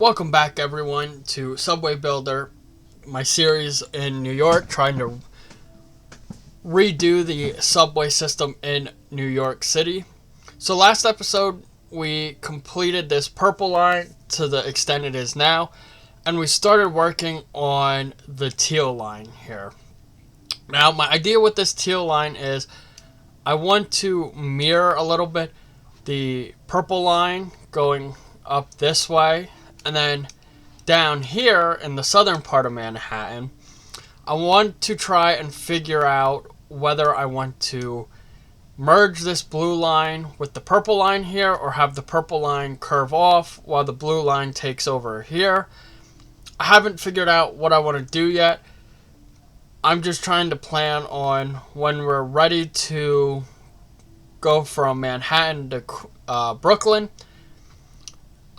Welcome back, everyone, to Subway Builder, my series in New York, trying to redo the subway system in New York City. So last episode, we completed this purple line to the extent it is now, and we started working on the teal line here. Now, my idea with this teal line is I want to mirror a little bit the purple line going up this way, and then down here in the southern part of Manhattan, I want to try and figure out whether I want to merge this blue line with the purple line here or have the purple line curve off while the blue line takes over here. I haven't figured out what I want to do yet. I'm just trying to plan on when we're ready to go from Manhattan to Brooklyn.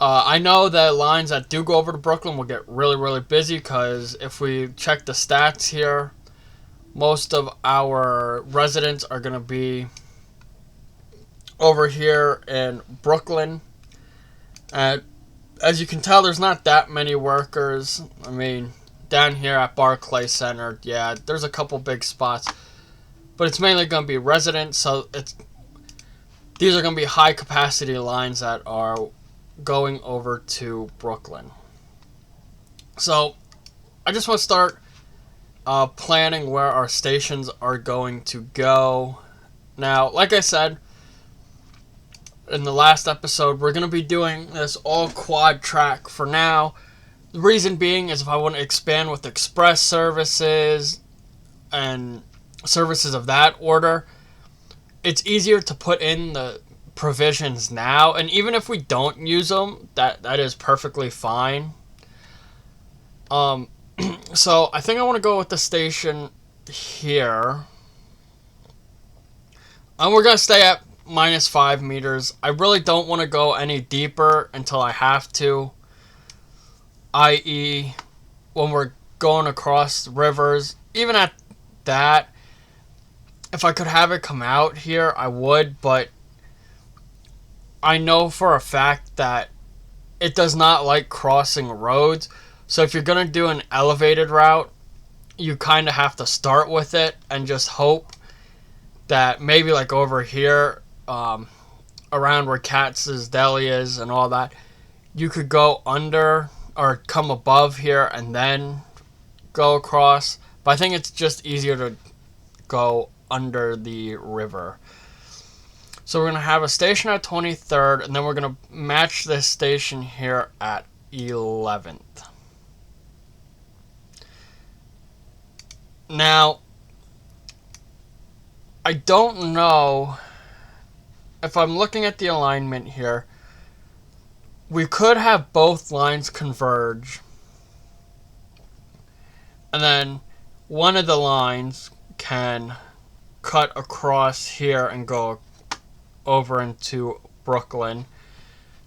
I know that lines that do go over to Brooklyn will get really busy because if we check the stats here, most of our residents are going to be over here in Brooklyn. And as you can tell, there's not that many workers. I mean, down here at Barclays Center, yeah, there's a couple big spots. But it's mainly going to be residents, so these are going to be high capacity lines that are going over to Brooklyn. So I just want to start planning where our stations are going to go. Now, like I said in the last episode, we're going to be doing this all quad track for now. The reason being is if I want to expand with express services and services of that order, it's easier to put in the provisions now, and even if we don't use them, that is perfectly fine. So I think I want to go with the station here, and we're gonna stay at -5 meters. I really don't want to go any deeper until I have to, i.e. when we're going across rivers. Even at that, if I could have it come out here, I would, but I know for a fact that it does not like crossing roads. So if you're going to do an elevated route, you kind of have to start with it and just hope that maybe like over here, around where Katz's Deli is and all that, you could go under or come above here and then go across. But I think it's just easier to go under the river. So we're going to have a station at 23rd, and then we're going to match this station here at 11th. Now, I don't know if I'm looking at the alignment here. We could have both lines converge, and then one of the lines can cut across here and go over into Brooklyn.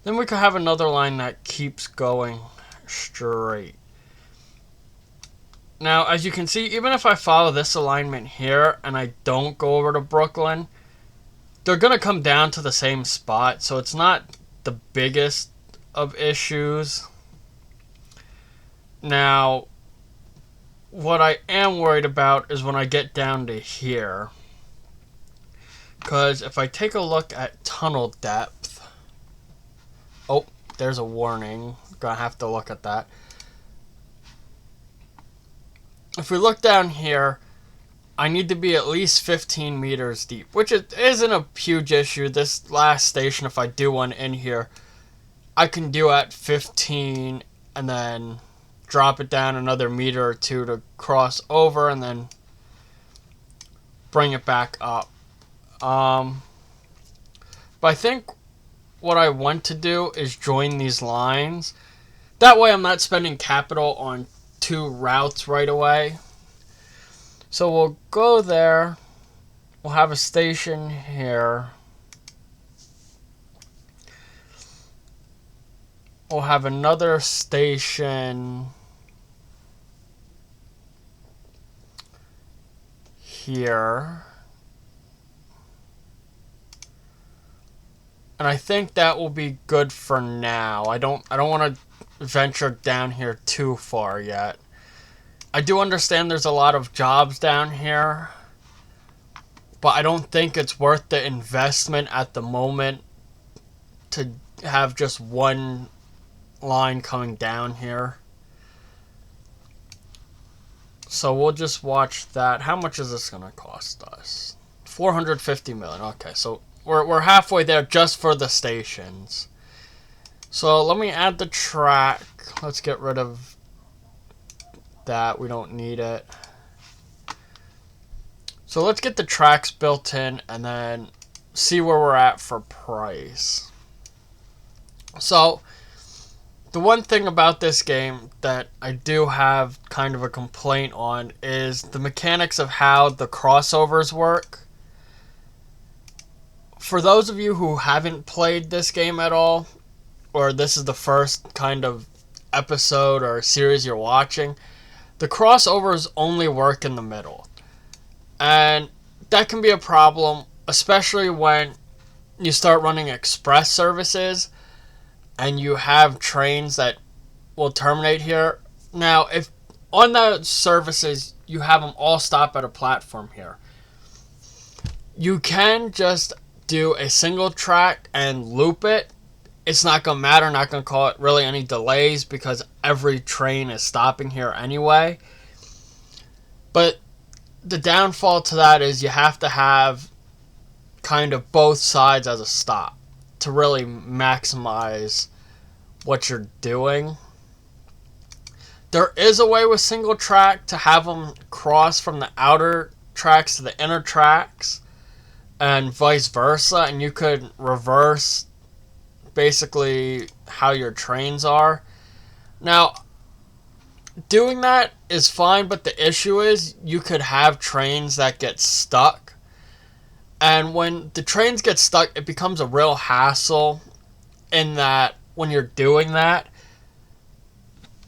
Then we could have another line that keeps going straight. Now, as you can see, even if I follow this alignment here and I don't go over to Brooklyn, they're going to come down to the same spot, so it's not the biggest of issues. Now, what I am worried about is when I get down to here. Because if I take a look at tunnel depth... Oh, there's a warning. Gonna have to look at that. If we look down here, I need to be at least 15 meters deep, which isn't a huge issue. This last station, if I do one in here, I can do at 15 and then drop it down another meter or two to cross over and then bring it back up. But I think what I want to do is join these lines. That way I'm not spending capital on two routes right away. So we'll go there. We'll have a station here. We'll have another station here. And I think that will be good for now. I don't want to ventured down here too far yet. I do understand there's a lot of jobs down here, but I don't think it's worth the investment at the moment to have just one line coming down here. So we'll just watch that. How much is this going to cost us? 450 million. Okay, so we're halfway there just for the stations. So let me add the track. Let's get rid of that. We don't need it. So let's get the tracks built in and then see where we're at for price. So the one thing about this game that I do have kind of a complaint on is the mechanics of how the crossovers work. For those of you who haven't played this game at all, or this is the first kind of episode or series you're watching, the crossovers only work in the middle. And that can be a problem, especially when you start running express services and you have trains that will terminate here. Now, if on the services you have them all stop at a platform here, you can just do a single track and loop it. It's not going to matter, not going to cause it really any delays because every train is stopping here anyway. But the downfall to that is you have to have kind of both sides as a stop to really maximize what you're doing. There is a way with single track to have them cross from the outer tracks to the inner tracks and vice versa, and you could reverse basically how your trains are. Now, doing that is fine, but the issue is you could have trains that get stuck. And when the trains get stuck, it becomes a real hassle in that when you're doing that,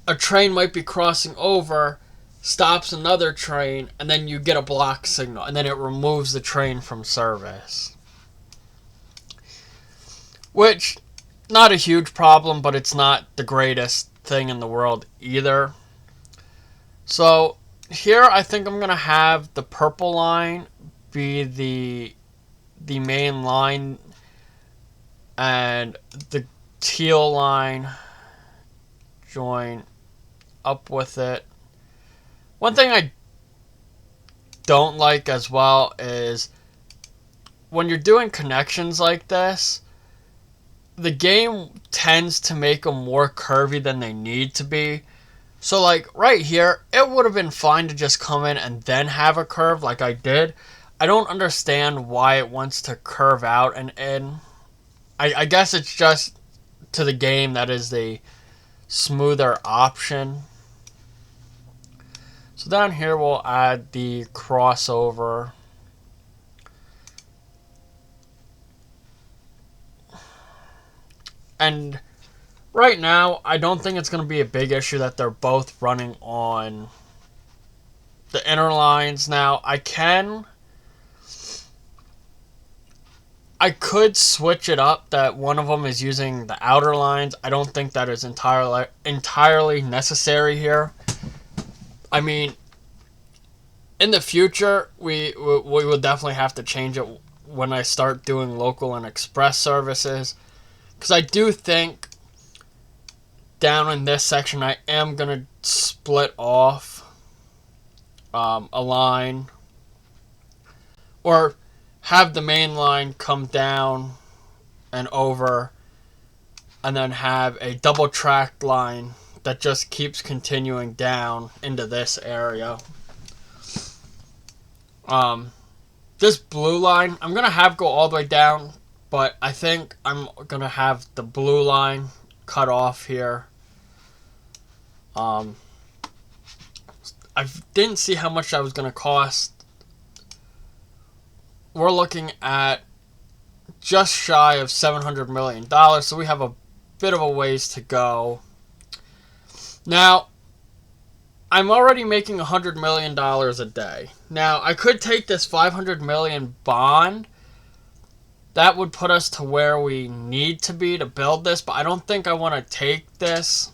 a train might be crossing over, stops another train, and then you get a block signal, and then it removes the train from service. Which, not a huge problem, but it's not the greatest thing in the world either. So here I think I'm going to have the purple line be the main line and the teal line join up with it. One thing I don't like as well is when you're doing connections like this, the game tends to make them more curvy than they need to be. So like right here, it would have been fine to just come in and then have a curve like I did. I don't understand why it wants to curve out and in. I guess it's just to the game that is the smoother option. So down here we'll add the crossover. And right now, I don't think it's going to be a big issue that they're both running on the inner lines. Now, I could switch it up that one of them is using the outer lines. I don't think that is entirely necessary here. I mean, in the future, we will definitely have to change it when I start doing local and express services. Because I do think down in this section, I am going to split off a line. Or have the main line come down and over. And then have a double track line that just keeps continuing down into this area. This blue line, I'm going to have go all the way down. But I think I'm going to have the blue line cut off here. I didn't see how much that was going to cost. We're looking at just shy of $700 million. So we have a bit of a ways to go. Now, I'm already making $100 million a day. Now, I could take this $500 million bond. That would put us to where we need to be to build this, but I don't think I want to take this.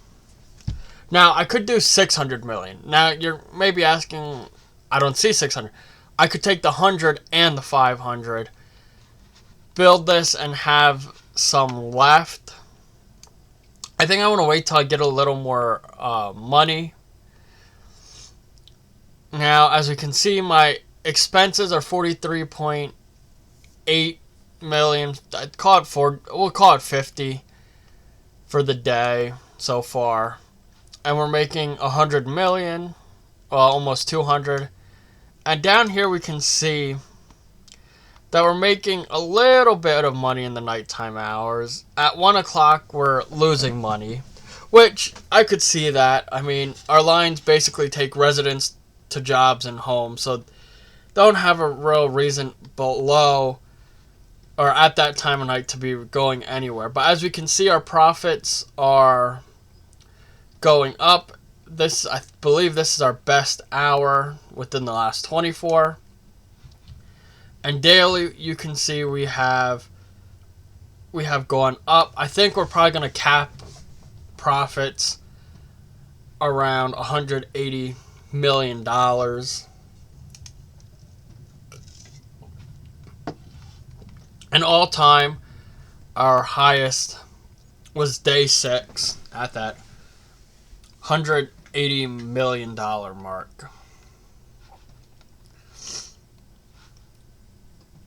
Now, I could do 600 million. Now, you're maybe asking, I don't see 600. I could take the 100 and the 500, build this, and have some left. I think I want to wait till I get a little more money. Now, as we can see, my expenses are 43.8 million. I'd call it we'll call it 50 for the day so far. And we're making 100 million, well, almost 200. And down here we can see that we're making a little bit of money in the nighttime hours. At 1 o'clock, we're losing money, which I could see that. I mean, our lines basically take residents to jobs and home, so don't have a real reason below or at that time of night to be going anywhere. But as we can see, our profits are going up. I believe this is our best hour within the last 24. And daily, you can see we have gone up. I think we're probably going to cap profits around $180 million. And all time, our highest was day 6 at that $180 million mark.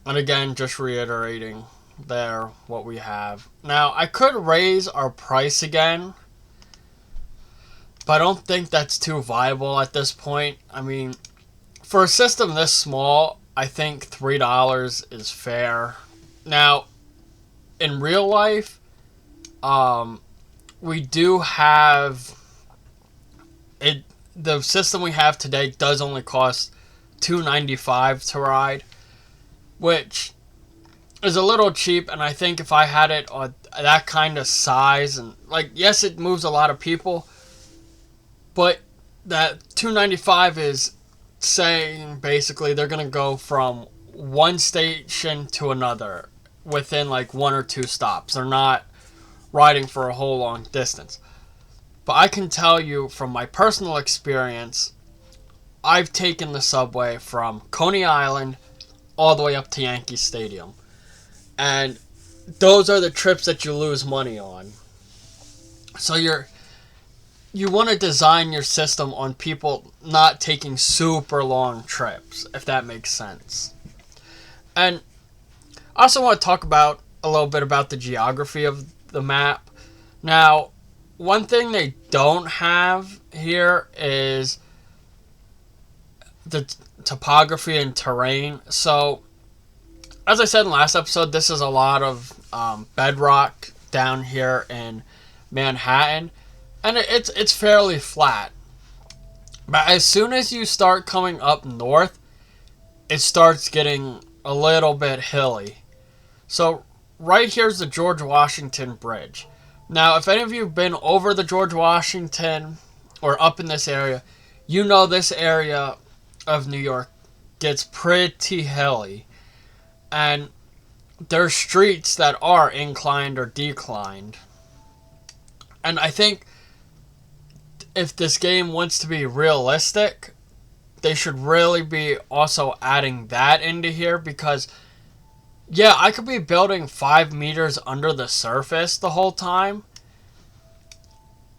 And again, just reiterating there what we have. Now, I could raise our price again, but I don't think that's too viable at this point. I mean, for a system this small, I think $3 is fair. Now, in real life, we do have it. The system we have today does only cost $2.95 to ride, which is a little cheap. And I think if I had it on that kind of size, and like, yes, it moves a lot of people, but that $2.95 is saying basically they're gonna go from one station to another within like 1 or 2 stops. They're not riding for a whole long distance. But I can tell you from my personal experience, I've taken the subway from Coney Island all the way up to Yankee Stadium. And those are the trips that you lose money on. So you want to design your system on people not taking super long trips, if that makes sense. And I also want to talk about a little bit about the geography of the map. Now, one thing they don't have here is the topography and terrain. So, as I said in the last episode, this is a lot of bedrock down here in Manhattan, and it's fairly flat. But as soon as you start coming up north, it starts getting a little bit hilly. So right here's the George Washington Bridge. Now, if any of you have been over the George Washington or up in this area, you know this area of New York gets pretty hilly. And there's streets that are inclined or declined. And I think if this game wants to be realistic, they should really be also adding that into here, because yeah, I could be building 5 meters under the surface the whole time,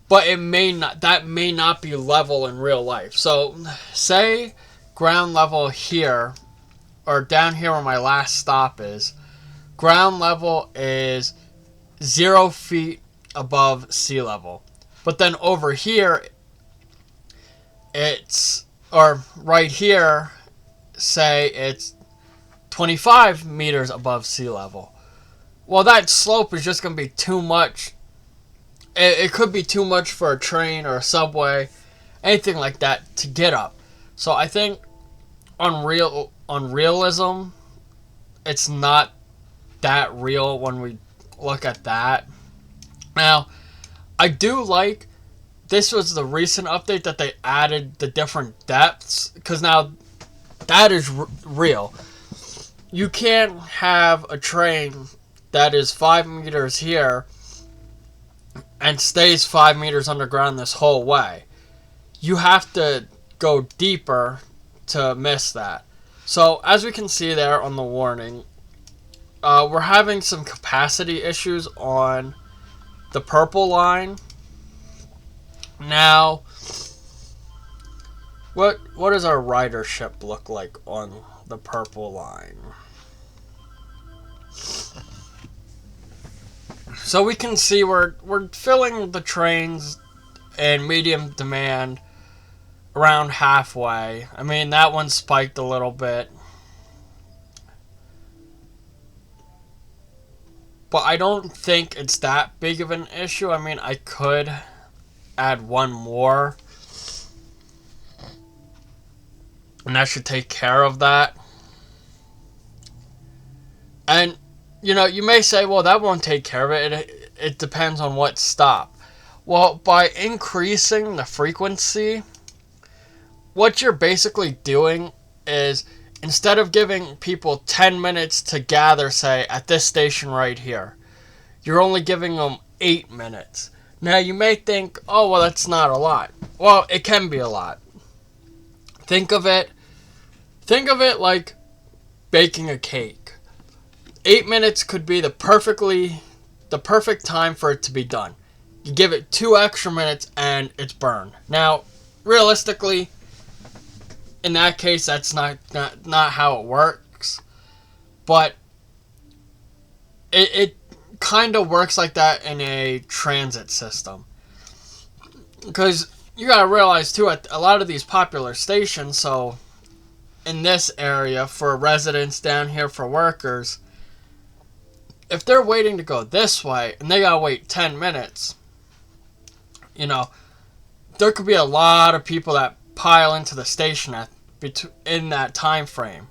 but that may not be level in real life. So say ground level here, or down here where my last stop is, ground level is 0 feet above sea level. But then over here, or right here, say it's 25 meters above sea level. Well, that slope is just going to be too much. It could be too much for a train or a subway, anything like that, to get up. So I think on realism, it's not that real when we look at that. Now, I do like, this was the recent update that they added the different depths, because now that is real. You can't have a train that is 5 meters here and stays 5 meters underground this whole way. You have to go deeper to miss that. So as we can see there on the warning, we're having some capacity issues on the purple line. Now, what does our ridership look like on the purple line? So we can see we're filling the trains in medium demand around halfway. I mean, that one spiked a little bit. But I don't think it's that big of an issue. I mean, I could add one more, and that should take care of that. And, you know, you may say, well, that won't take care of it. It depends on what stop. Well, by increasing the frequency, what you're basically doing is, instead of giving people 10 minutes to gather, say, at this station right here, you're only giving them 8 minutes. Now, you may think, oh, well, that's not a lot. Well, it can be a lot. Think of it like baking a cake. 8 minutes could be the perfect time for it to be done. You give it 2 extra minutes and it's burned. Now, realistically, in that case, that's not how it works. But it kind of works like that in a transit system. Because you got to realize, too, at a lot of these popular stations, so in this area for residents, down here for workers, if they're waiting to go this way and they got to wait 10 minutes, you know, there could be a lot of people that pile into the station in that time frame.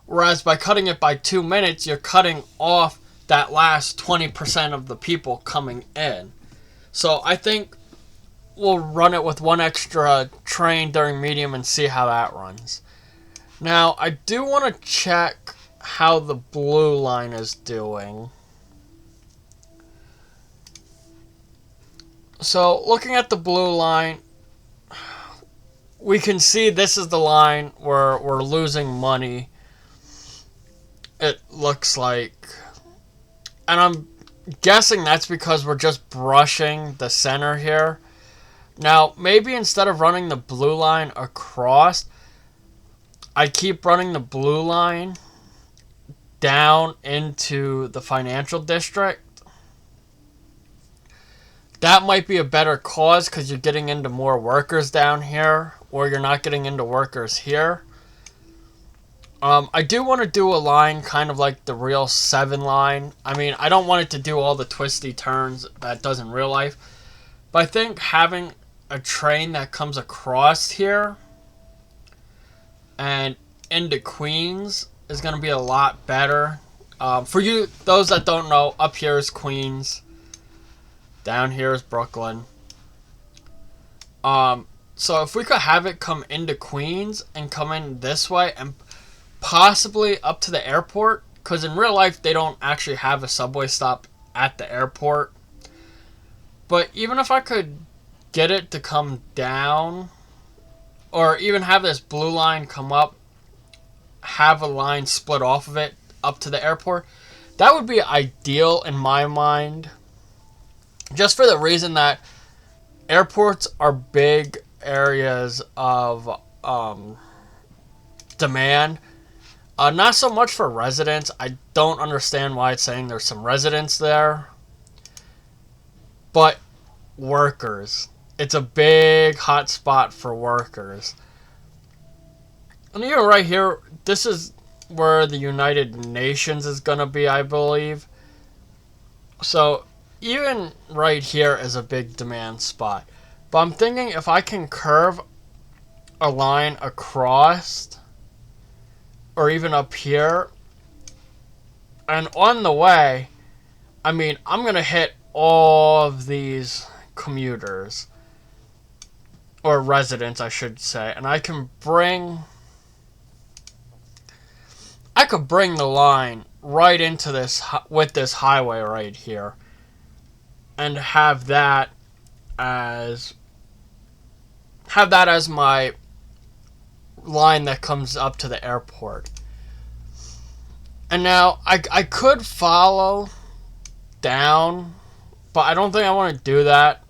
Whereas by cutting it by 2 minutes, you're cutting off that last 20% of the people coming in. So I think we'll run it with one extra train during medium and see how that runs. Now, I do want to check how the blue line is doing. So, looking at the blue line, we can see this is the line where we're losing money, it looks like. And I'm guessing that's because we're just brushing the center here. Now, maybe instead of running the blue line across, I keep running the blue line down into the financial district. That might be a better cause because you're getting into more workers down here, or you're not getting into workers here. I do want to do a line kind of like the real 7 line. I mean, I don't want it to do all the twisty turns that it does in real life. But I think having a train that comes across here and into Queens is going to be a lot better. For you, those that don't know, up here is Queens. Down here is Brooklyn. So if we could have it come into Queens and come in this way and possibly up to the airport, because in real life they don't actually have a subway stop at the airport. But even if I could get it to come down, or even have this blue line come up, have a line split off of it up to the airport, that would be ideal in my mind. Just for the reason that airports are big areas of demand. Not so much for residents. I don't understand why it's saying there's some residents there. But workers. It's a big hot spot for workers. And even right here, this is where the United Nations is going to be, I believe. So even right here is a big demand spot. But I'm thinking if I can curve a line across, or even up here, and on the way, I mean, I'm going to hit all of these commuters, or residents, I should say, and I could bring the line right into this, with this highway right here. and have that as my line that comes up to the airport. And now I could follow down, but I don't think I want to do that.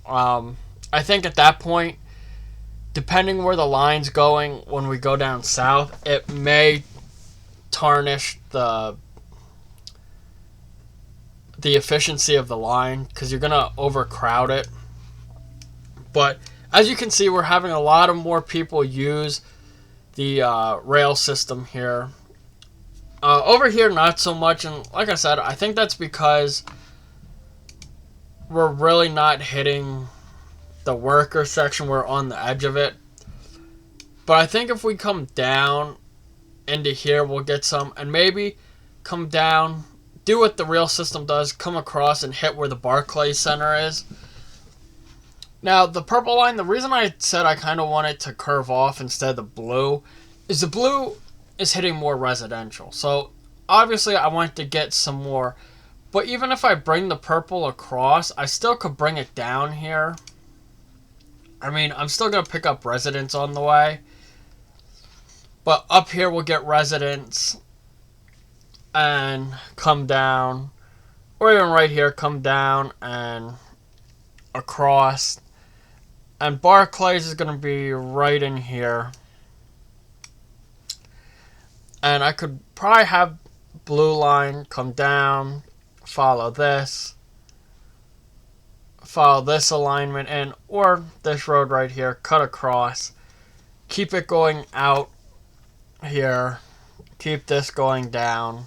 I think at that point, depending where the line's going when we go down south, it may tarnish the efficiency of the line because you're gonna overcrowd it. But as you can see, we're having a lot of more people use the rail system here. Over here, not so much, and like I said, I think that's because we're really not hitting the worker section. We're on the edge of it. But I think if we come down into here, we'll get some, and maybe come down, do what the rail system does, come across and hit where the Barclays Center is. Now, the purple line, the reason I said I kind of want it to curve off instead of the blue is the blue is hitting more residential. So, obviously, I want to get some more. But even if I bring the purple across, I still could bring it down here. I mean, I'm still going to pick up residents on the way. But up here, we'll get residents and come down. Or even right here, come down and across. And Barclays is going to be right in here. And I could probably have blue line come down, follow this alignment in, or this road right here, cut across, keep it going out here, keep this going down,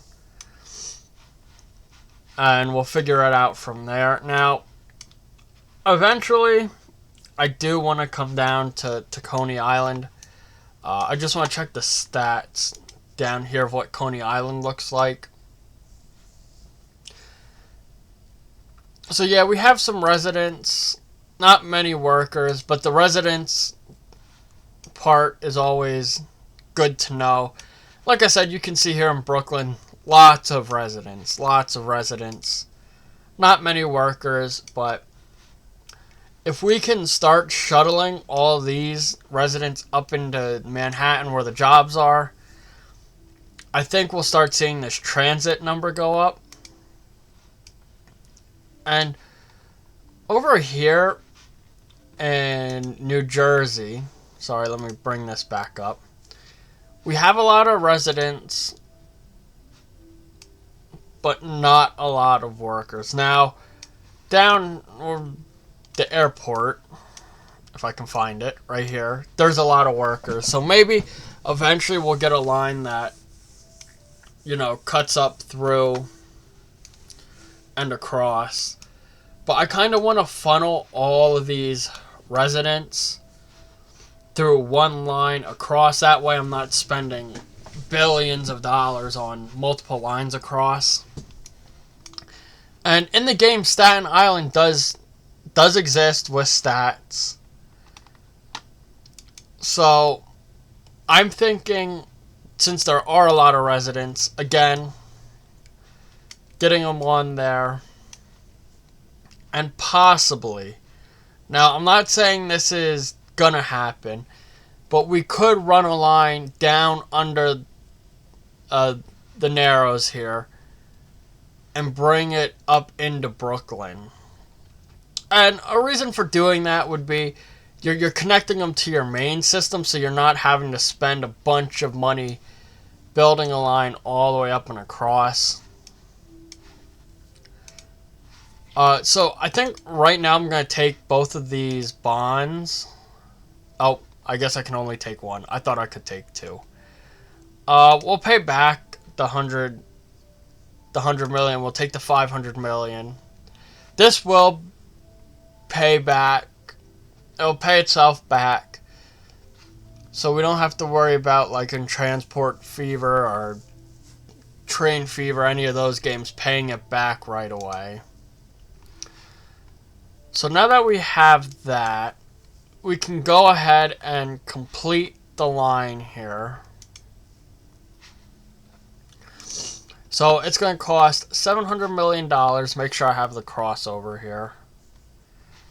and we'll figure it out from there. Now, eventually, I do want to come down to Coney Island. I just want to check the stats down here of what Coney Island looks like. So yeah, we have some residents, not many workers, but the residents part is always good to know. Like I said, you can see here in Brooklyn, lots of residents. Not many workers, but if we can start shuttling all these residents up into Manhattan where the jobs are, I think we'll start seeing this transit number go up. And over here in New Jersey, sorry, let me bring this back up. We have a lot of residents, but not a lot of workers. Now, down the airport, if I can find it, right here, there's a lot of workers. So maybe eventually we'll get a line that, cuts up through and across. But I kind of want to funnel all of these residents through one line across. That way I'm not spending billions of dollars on multiple lines across. And in the game, Staten Island does exist with stats. So I'm thinking, since there are a lot of residents, again, getting them on there. And possibly, now I'm not saying this is gonna happen, but we could run a line down under the Narrows here and bring it up into Brooklyn. And a reason for doing that would be you're connecting them to your main system, so you're not having to spend a bunch of money building a line all the way up and across. So I think right now I'm going to take both of these bonds. Oh, I guess I can only take one. I thought I could take two. We'll pay back the 100 million. We'll take the 500 million. This will pay back. It'll pay itself back. So we don't have to worry about, like in Transport Fever or Train Fever, any of those games, paying it back right away. So now that we have that, we can go ahead and complete the line here. So it's going to cost $700 million. Make sure I have the crossover here.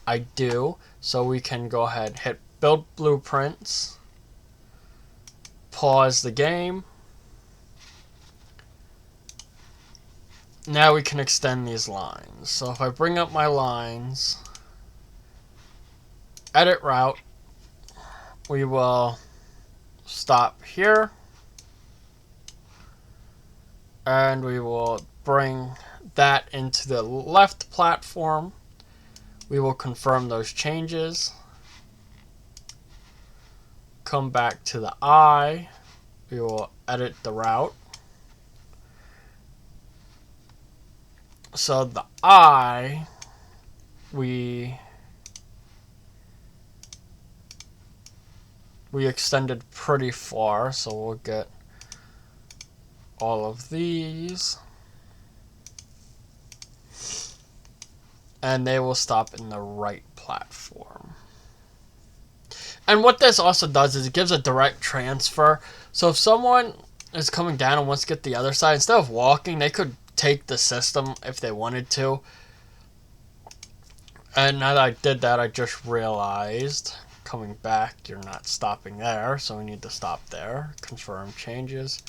I do. So we can go ahead, hit build blueprints, pause the game. Now we can extend these lines. So if I bring up my lines, edit route, we will stop here. And we will bring that into the left platform. We will confirm those changes. Come back to the eye. We will edit the route. So the eye, we extended pretty far, so we'll get all of these. And they will stop in the right platform. And what this also does is it gives a direct transfer. So if someone is coming down and wants to get the other side, instead of walking, they could take the system if they wanted to. And now that I did that, I just realized, coming back, you're not stopping there, so we need to stop there. Confirm changes.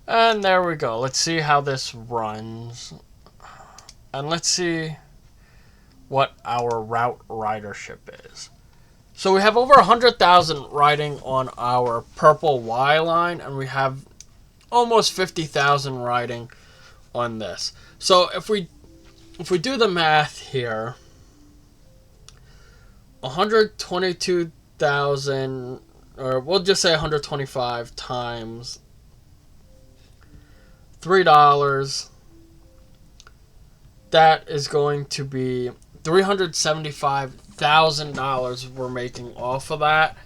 And there we go. Let's see how this runs. And let's see what our route ridership is. So we have over 100,000 riding on our purple Y line, and we have almost 50,000 riding on this. So if we do the math here, 122,000, or we'll just say 125 times $3, that is going to be $375,000 we're making off of that.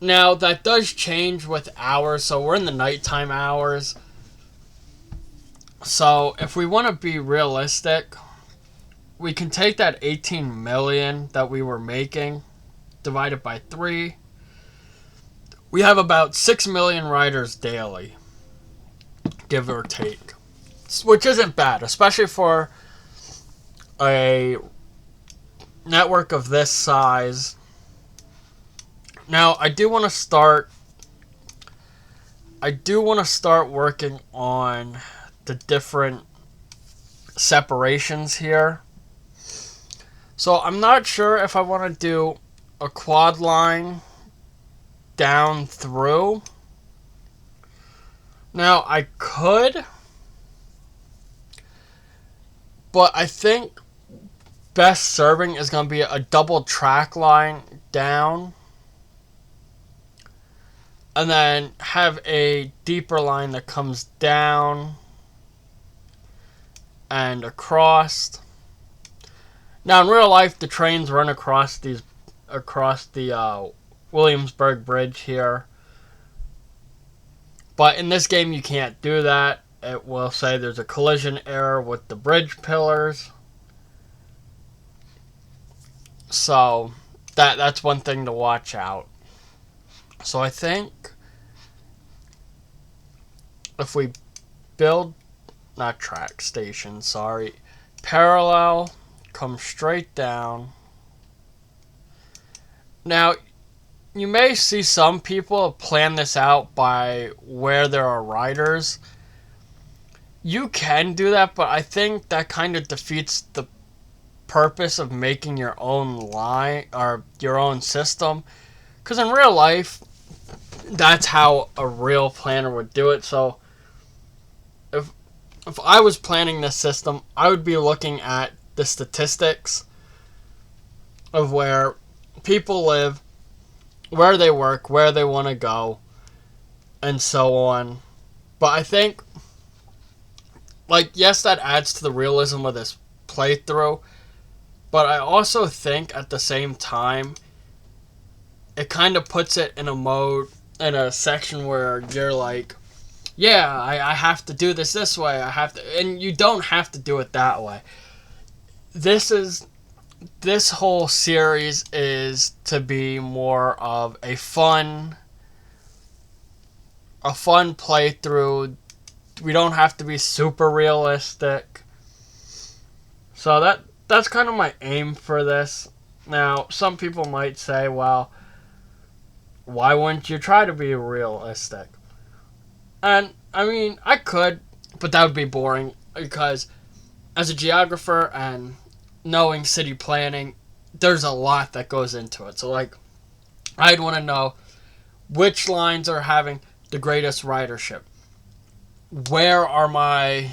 Now, that does change with hours, so we're in the nighttime hours. So, if we want to be realistic, we can take that 18 million that we were making, divide it by 3. We have about 6 million riders daily, give or take. Which isn't bad, especially for a network of this size. Now, I do want to start working on the different separations here. So I'm not sure if I want to do a quad line down through. Now, I could, but I think best serving is going to be a double track line down, and then have a deeper line that comes down and across. Now, in real life, the trains run across the Williamsburg Bridge here. But in this game, you can't do that. It will say there's a collision error with the bridge pillars. So, that's one thing to watch out. So, I think if we build, not track station, sorry, parallel, come straight down. Now, you may see some people plan this out by where there are riders. You can do that, but I think that kind of defeats the purpose of making your own line or your own system. Because in real life, that's how a real planner would do it. So, if I was planning this system, I would be looking at the statistics of where people live, where they work, where they want to go, and so on. But I think, yes, that adds to the realism of this playthrough, but I also think at the same time, it kind of puts it in a section where you're like, yeah, I have to do this way, and you don't have to do it that way. This whole series is to be more of a fun playthrough we don't have to be super realistic. So that's kind of my aim for this. Now, some people might say, well, why wouldn't you try to be realistic? And, I mean, I could, but that would be boring because as a geographer and knowing city planning, there's a lot that goes into it. So, like, I'd want to know which lines are having the greatest ridership. Where are my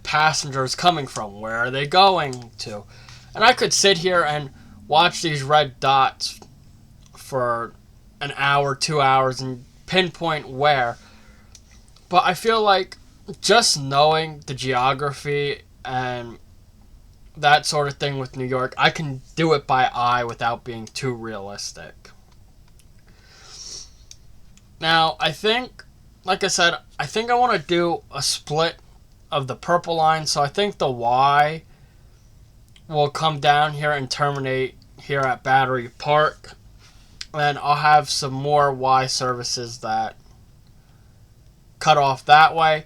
passengers coming from? Where are they going to? And I could sit here and watch these red dots for an hour, 2 hours, and pinpoint where. But I feel like just knowing the geography and that sort of thing with New York, I can do it by eye without being too realistic. Now, I think, like I said, I think I want to do a split of the purple line. So I think the Y will come down here and terminate here at Battery Park. And I'll have some more Y services that cut off that way.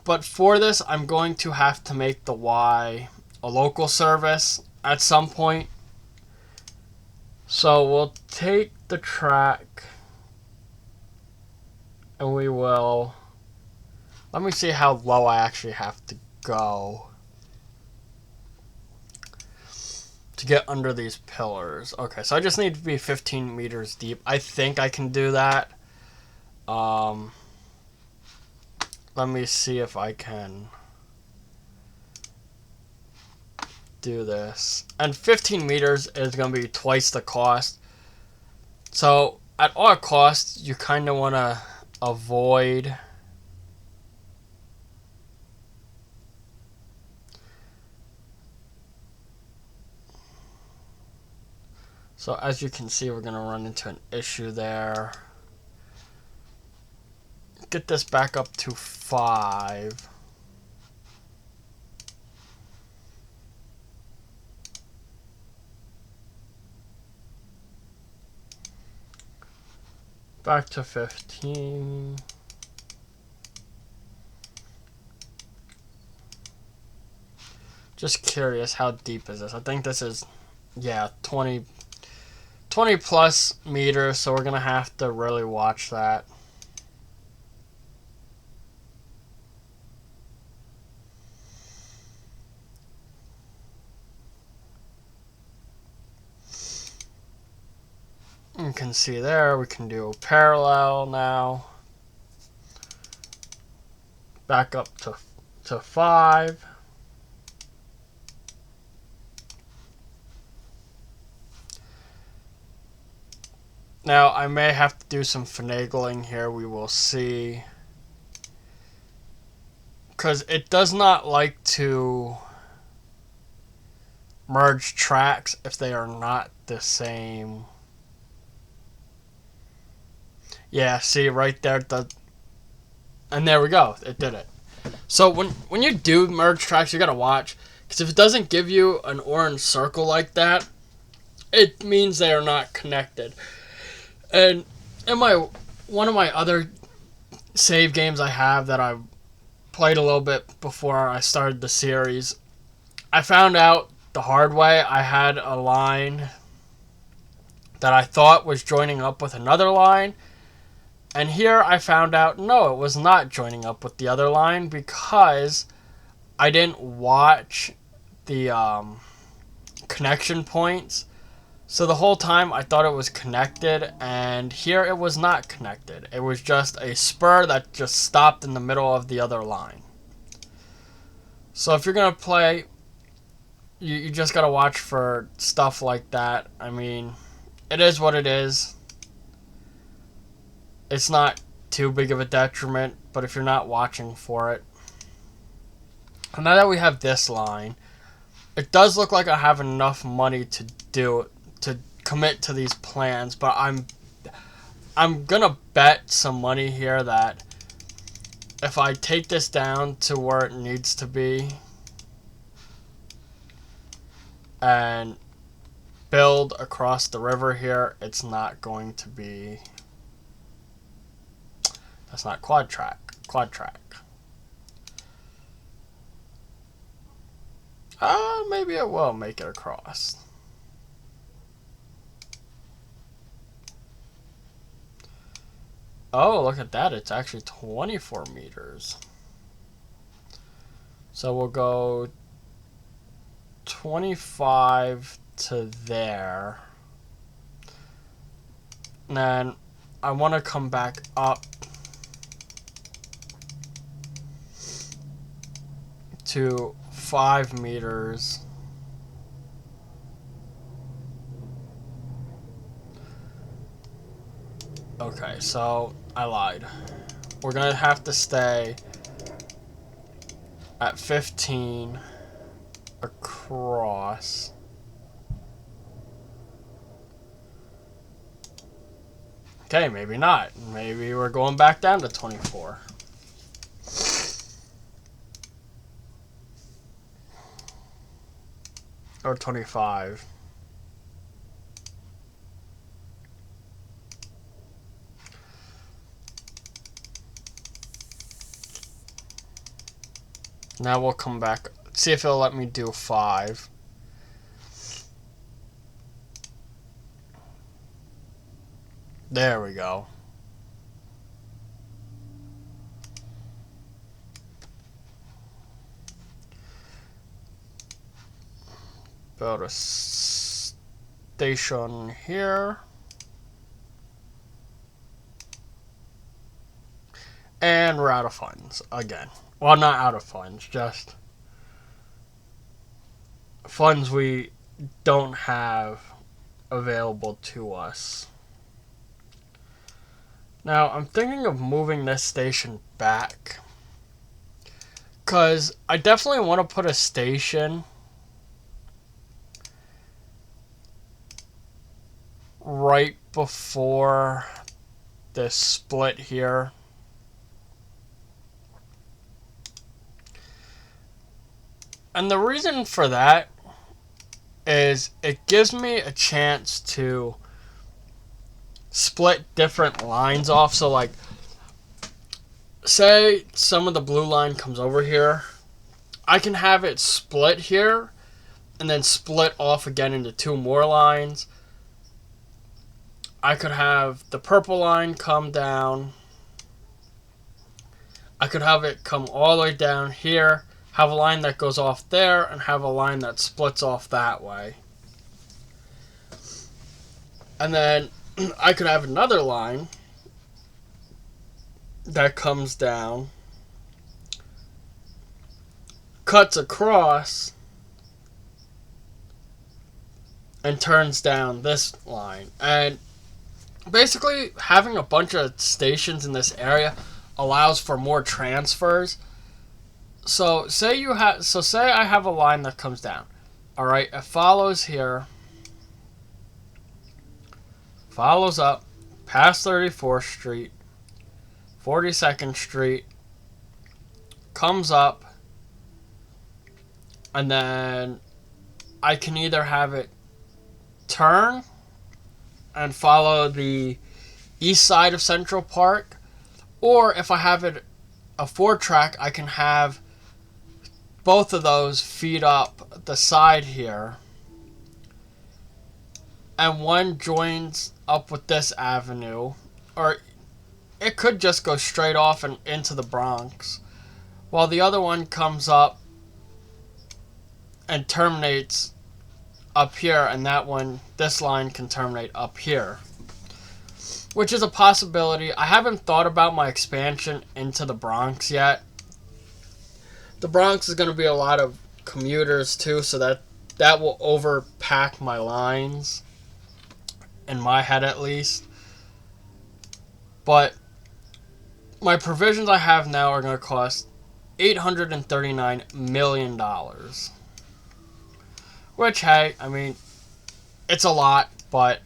But for this, I'm going to have to make the Y a local service at some point. So we'll take the track and we will... Let me see how low I actually have to go to get under these pillars. Okay, so I just need to be 15 meters deep. I think I can do that. Let me see if I can do this. And 15 meters is going to be twice the cost. So at all costs, you kind of want to avoid so as you can see, we're going to run into an issue there. Get this back up to 5. Back to 15. Just curious, how deep is this? I think this is, yeah, 20 plus meters, so we're going to have to really watch that. You can see there, we can do a parallel now. Back up to 5. Now, I may have to do some finagling here, we will see. Because it does not like to merge tracks if they are not the same. Yeah, see right there, and there we go, it did it. So when you do merge tracks, you gotta watch, because if it doesn't give you an orange circle like that, it means they are not connected. And in one of my other save games I have that I played a little bit before I started the series, I found out the hard way. I had a line that I thought was joining up with another line, and here I found out, no, it was not joining up with the other line because I didn't watch the connection points. So the whole time I thought it was connected, and here it was not connected. It was just a spur that just stopped in the middle of the other line. So if you're going to play, you just got to watch for stuff like that. I mean, it is what it is. It's not too big of a detriment, but if you're not watching for it. And now that we have this line, it does look like I have enough money to commit to these plans, but I'm gonna bet some money here that if I take this down to where it needs to be and build across the river here, it's not going to be... That's not quad track. Quad track. Maybe it will make it across. Oh, look at that. It's actually 24 meters. So we'll go 25 to there. And then I want to come back up to 5 meters. Okay, so I lied. We're going to have to stay at 15 across. Okay, maybe not. Maybe we're going back down to 24. Or 25. Now we'll come back. See if it'll let me do 5. There we go. Build a station here. And we're out of funds again. Well, not out of funds, just funds we don't have available to us. Now, I'm thinking of moving this station back, because I definitely want to put a station right before this split here. And the reason for that is it gives me a chance to split different lines off. So like, say some of the blue line comes over here, I can have it split here and then split off again into 2 more lines. I could have the purple line come down. I could have it come all the way down here, have a line that goes off there, and have a line that splits off that way. And then I could have another line that comes down, cuts across, and turns down this line. And basically, having a bunch of stations in this area allows for more transfers. So say I have a line that comes down. All right, it follows here, follows up past 34th Street, 42nd Street, comes up, and then I can either have it turn and follow the east side of Central Park, or if I have it a 4-track, I can have both of those feed up the side here, and one joins up with this avenue, or it could just go straight off and into the Bronx, while the other one comes up and terminates up here, and this line can terminate up here, which is a possibility. I haven't thought about my expansion into the Bronx yet. The Bronx is going to be a lot of commuters too, so that will overpack my lines, in my head at least. But my provisions I have now are going to cost $839 million. Which, hey, I mean, it's a lot, but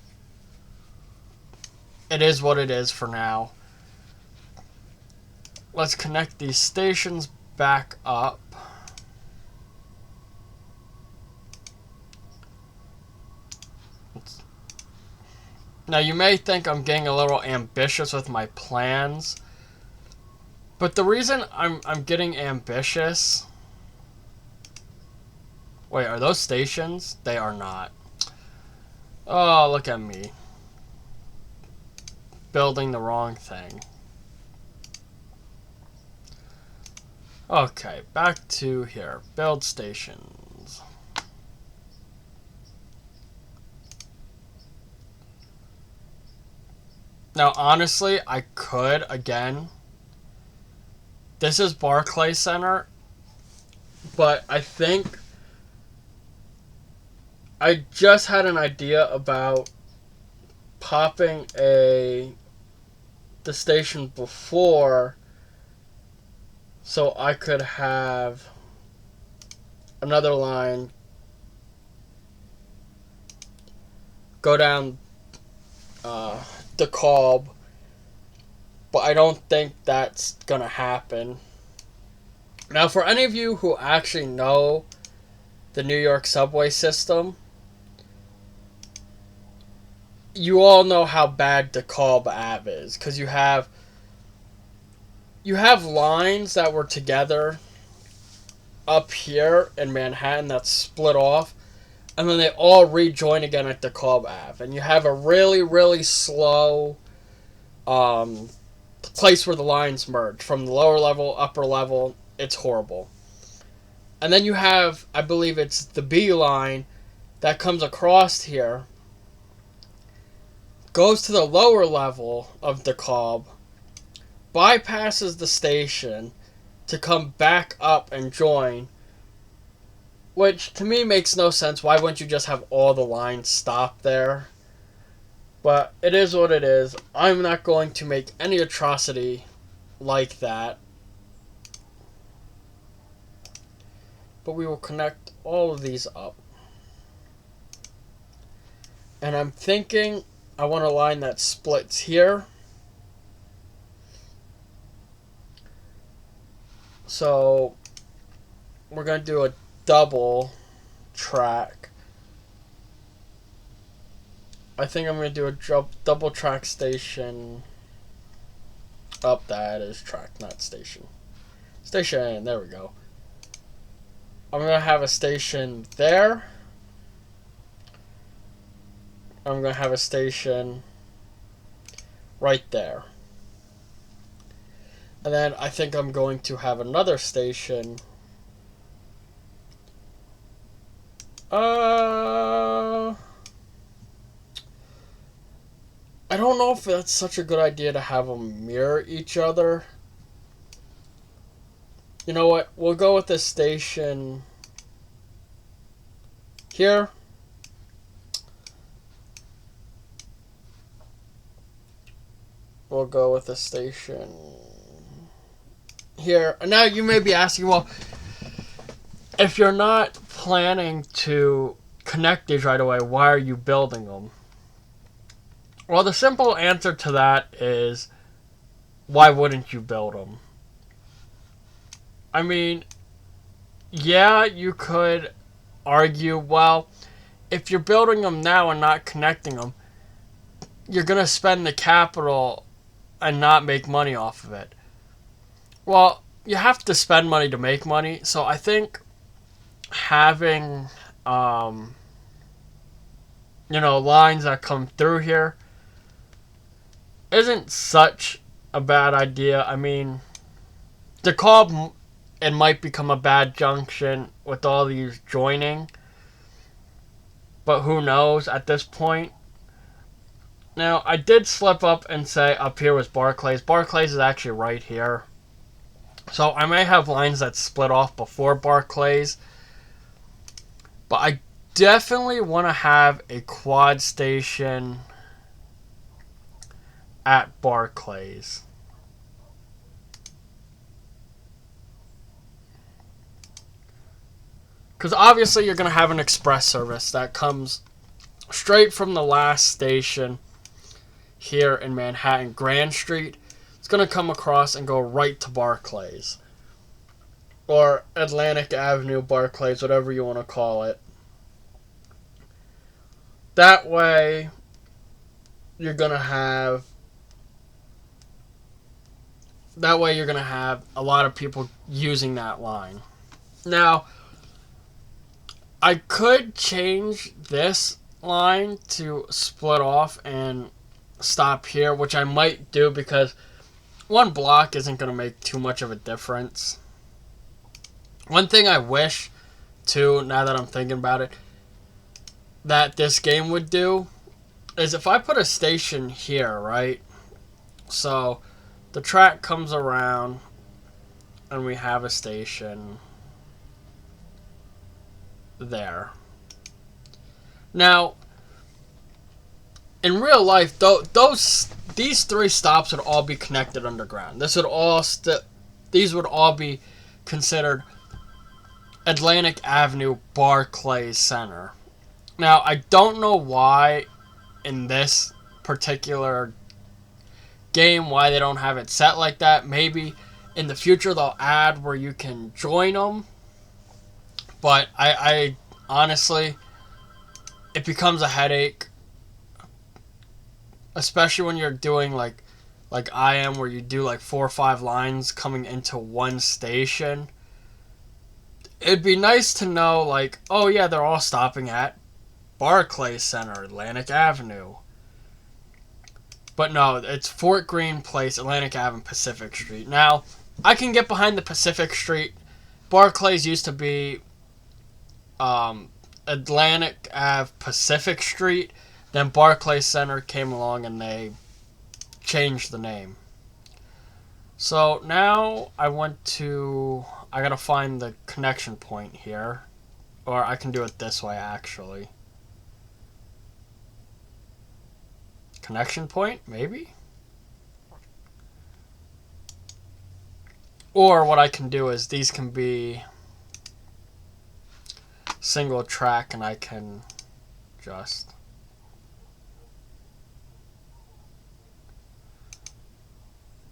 it is what it is for now. Let's connect these stations back up. Now, you may think I'm getting a little ambitious with my plans, but the reason I'm getting ambitious Wait, are those stations? They are not. Oh, look at me. Building the wrong thing. Okay, back to here. Build stations. Now, honestly, I could, again. This is Barclay Center. But I think I just had an idea about popping the station before so I could have another line go down DeKalb, but I don't think that's gonna happen. Now, for any of you who actually know the New York subway system, you all know how bad DeKalb Ave is, because you have lines that were together up here in Manhattan that split off, and then they all rejoin again at DeKalb Ave, and you have a really, really slow place where the lines merge from the lower level, upper level. It's horrible. And then you have, I believe it's the B line that comes across here, goes to the lower level of DeKalb, bypasses the station to come back up and join, which to me makes no sense. Why wouldn't you just have all the lines stop there? But it is what it is. I'm not going to make any atrocity like that. But we will connect all of these up. And I'm thinking I want a line that splits here. So we're going to do a double track. I think I'm going to do a double track station. Up, that is track, not station. Station, there we go. I'm going to have a station there. I'm going to have a station right there. And then I think I'm going to have another station. I don't know if that's such a good idea to have them mirror each other. You know what? We'll go with this station here. We'll go with the station here. And now you may be asking, well, if you're not planning to connect these right away, why are you building them? Well, the simple answer to that is, why wouldn't you build them? I mean, yeah, you could argue, well, if you're building them now and not connecting them, you're going to spend the capital and not make money off of it. Well, you have to spend money to make money, so I think having, lines that come through here isn't such a bad idea. I mean, DeKalb, it might become a bad junction with all these joining, but who knows at this point. Now, I did slip up and say up here was Barclays. Barclays is actually right here. So I may have lines that split off before Barclays, but I definitely want to have a quad station at Barclays. Because obviously you're going to have an express service that comes straight from the last station here in Manhattan, Grand Street. It's going to come across and go right to Barclays. Or Atlantic Avenue, Barclays, whatever you want to call it. That way, you're going to have a lot of people using that line. Now, I could change this line to split off and stop here, which I might do because one block isn't going to make too much of a difference. One thing I wish, too, now that I'm thinking about it, that this game would do is if I put a station here, right? So the track comes around and we have a station there. Now, in real life, these three stops would all be connected underground. These would all be considered Atlantic Avenue Barclays Center. Now, I don't know why in this particular game why they don't have it set like that. Maybe in the future they'll add where you can join them. But I honestly, it becomes a headache, especially when you're doing like I am, where you do like 4 or 5 lines coming into one station. It'd be nice to know, like, oh yeah, they're all stopping at Barclays Center, Atlantic Avenue. But no, it's Fort Greene Place, Atlantic Avenue, Pacific Street. Now, I can get behind the Pacific Street. Barclays used to be Atlantic Ave, Pacific Street. Then Barclays Center came along and they changed the name. So now I gotta find the connection point here. Or I can do it this way, actually. Connection point, maybe? Or what I can do is these can be single track and I can just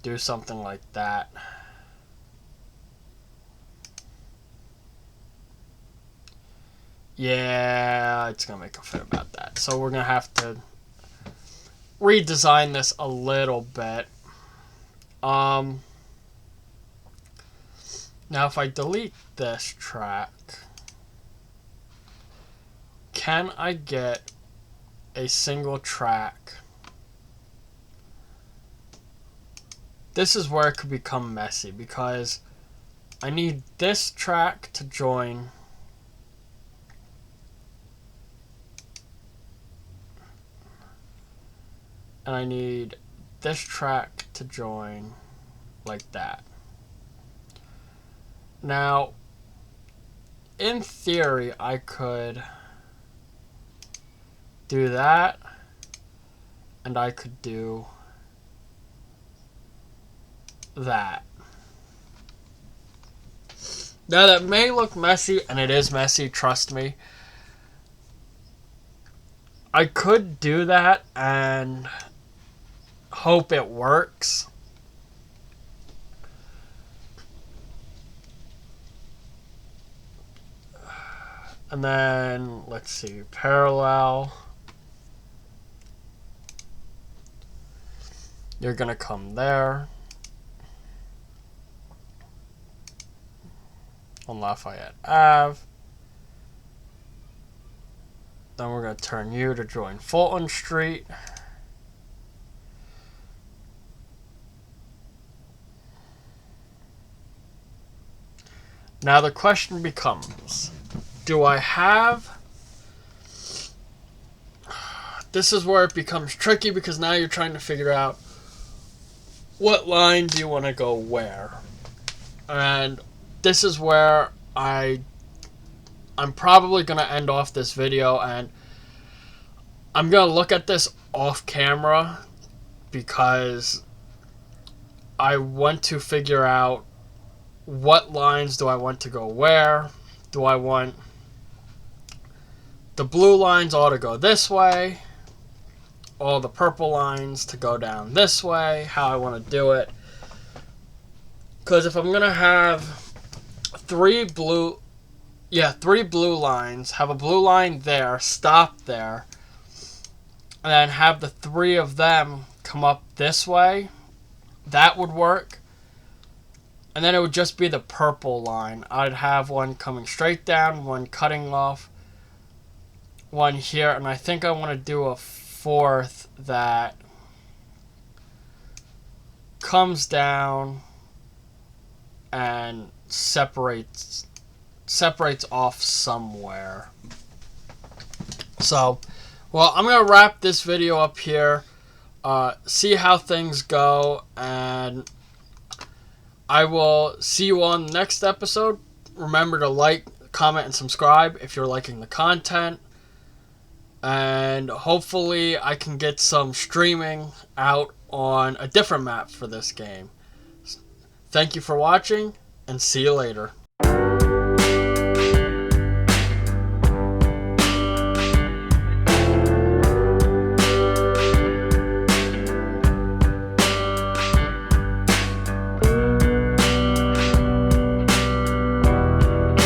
do something like that. Yeah, it's gonna make a fit about that. So we're gonna have to redesign this a little bit. Now if I delete this track, can I get a single track? This is where it could become messy because I need this track to join and I need this track to join like that. Now, in theory, I could do that, and I could do that. Now, that may look messy, and it is messy, trust me. I could do that and hope it works. And then, let's see, parallel. You're going to come there. On Lafayette Ave. Then we're going to turn you to join Fulton Street. Now the question becomes, do I have... This is where it becomes tricky because now you're trying to figure out what line do you want to go where. And this is where I'm probably going to end off this video, and I'm going to look at this off camera because I want to figure out what lines do I want to go where. Do I want the blue lines all to go this way, all the purple lines to go down this way, how I want to do it. Because if I'm going to have three blue lines, have a blue line there, stop there, and then have the 3 of them come up this way, that would work. And then it would just be the purple line. I'd have one coming straight down, one cutting off, one here, and I think I want to do a fourth that comes down and separates off somewhere. So, well, I'm going to wrap this video up here, see how things go, and I will see you on the next episode. Remember to like, comment, and subscribe if you're liking the content. And hopefully I can get some streaming out on a different map for this game. Thank you for watching, and see you later.